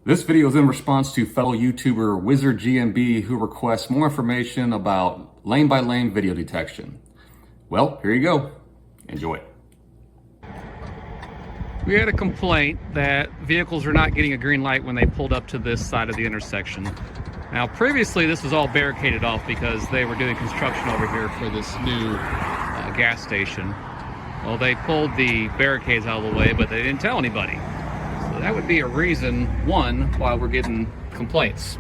This video is in response to fellow YouTuber Wizard GMB who requests more information about lane-by-lane video detection. Well, here you go. Enjoy. We had a complaint that vehicles are not getting a green light when they pulled up to this side of the intersection. Now, previously this was all barricaded off because they were doing construction over here for this new gas station. Well, they pulled the barricades out of the way, but they didn't tell anybody. So that would be a reason, one, why we're getting complaints.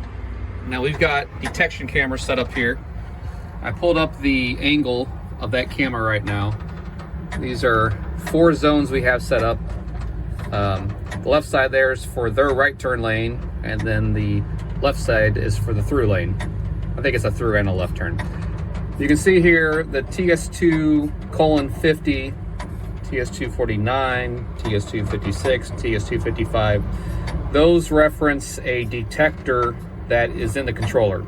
Now, we've got detection cameras set up here. I pulled up the angle of that camera right now. These are 4 zones we have set up. The left side there is for their right turn lane, and then the left side is for the through lane. I think it's a through and a left turn. You can see here the TS2:50, TS249, TS256, TS255. Those reference a detector that is in the controller.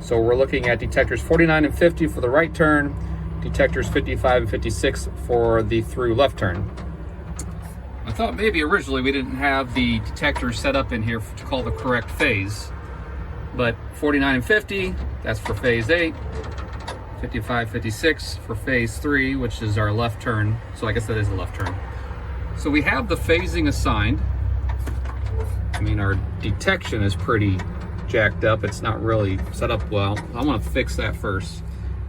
So we're looking at detectors 49 and 50 for the right turn, detectors 55 and 56 for the through left turn. I thought maybe originally we didn't have the detectors set up in here to call the correct phase, but 49 and 50, that's for phase 8, 55, 56 for phase 3, which is our left turn, so I guess that is a left turn. So we have the phasing assigned. I mean, our detection is pretty jacked up. It's not really set up well. I want to fix that first.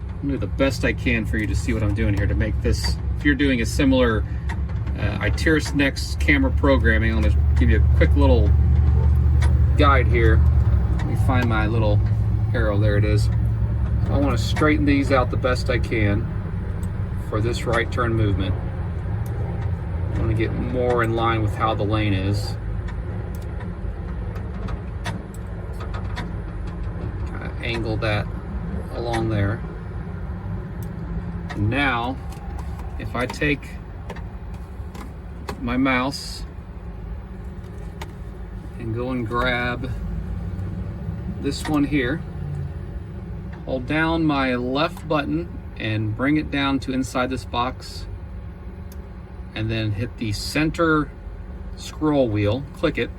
I'm gonna do the best I can for you to see what I'm doing here to make this, if you're doing a similar Itirus Next camera programming, I'm gonna give you a quick little guide here. Let me find my little arrow, there it is. I want to straighten these out the best I can for this right turn movement. I want to get more in line with how the lane is. Kind of angle that along there. And now, if I take my mouse and go and grab this one here, hold down my left button and bring it down to inside this box, and then hit the center scroll wheel, click it.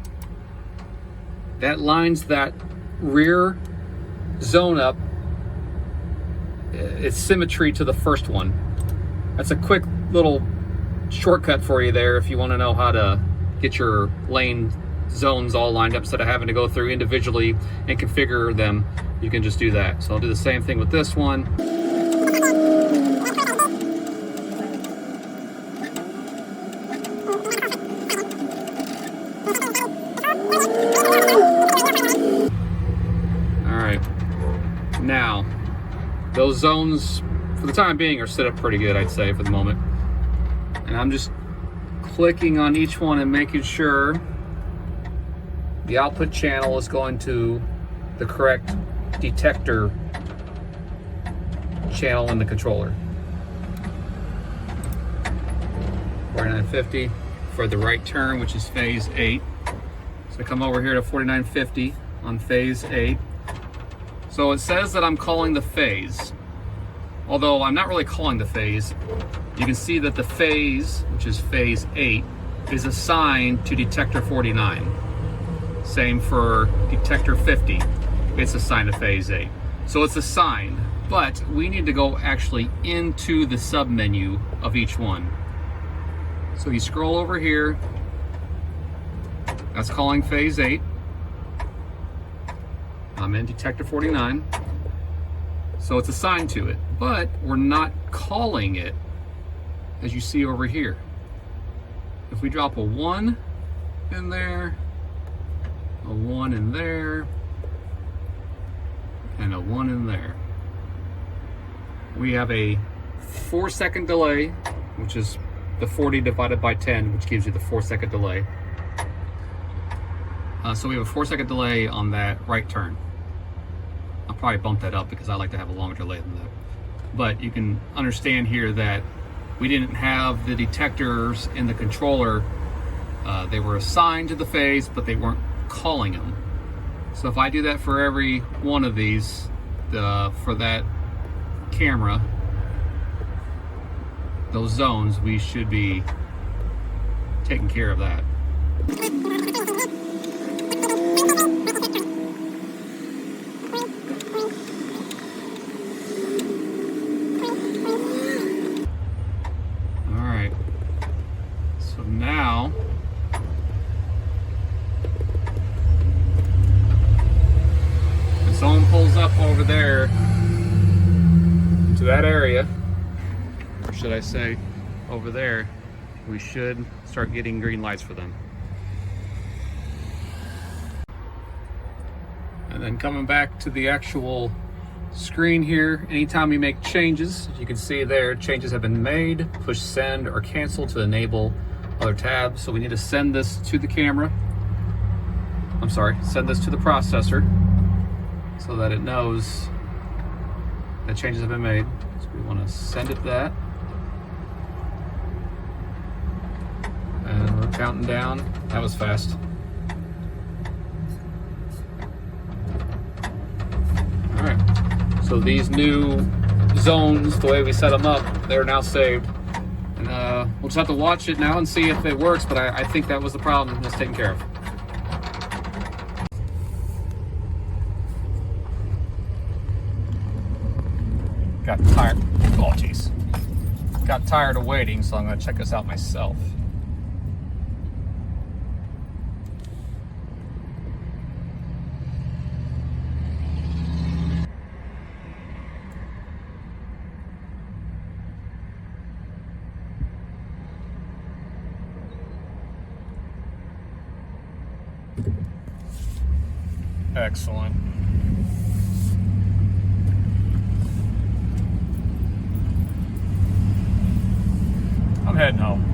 That lines that rear zone up. It's symmetry to the first one. That's a quick little shortcut for you there if you want to know how to get your lane zones all lined up instead of having to go through individually and configure them. You can just do that. So I'll do the same thing with this one. All right, now those zones for the time being are set up pretty good, I'd say, for the moment. And I'm just clicking on each one and making sure the output channel is going to the correct detector channel in the controller. 4950 for the right turn, which is phase 8. So I come over here to 4950 on phase 8. So it says that I'm calling the phase. Although I'm not really calling the phase, you can see that the phase, which is phase 8, is assigned to detector 49. Same for detector 50. It's assigned to phase 8. So it's assigned, but we need to go actually into the sub menu of each one. So you scroll over here, that's calling phase 8. I'm in detector 49. So it's assigned to it, but we're not calling it, as you see over here. If we drop a 1 in there, a 1 in there, and a 1 in there, we have a 4-second delay, which is the 40 divided by 10, which gives you the 4-second delay. So we have a 4-second delay on that right turn. I'll probably bump that up because I like to have a longer delay than that. But you can understand here that we didn't have the detectors in the controller. They were assigned to the phase, but they weren't calling them. So if I do that for every one of these, for that camera, those zones, we should be taking care of that. should I say, over there, we should start getting green lights for them. And then coming back to the actual screen here, anytime we make changes, you can see there, changes have been made. Push send or cancel to enable other tabs. So we need to send this to the camera. I'm sorry, send this to the processor so that it knows that changes have been made. So we want to send it that. And we're counting down. That was fast. All right. So these new zones, the way we set them up, they're now saved. And we'll just have to watch it now and see if it works, but I think that was the problem that's taken care of. Got tired. Oh, jeez. Got tired of waiting, so I'm going to check this out myself. Excellent. I'm heading home.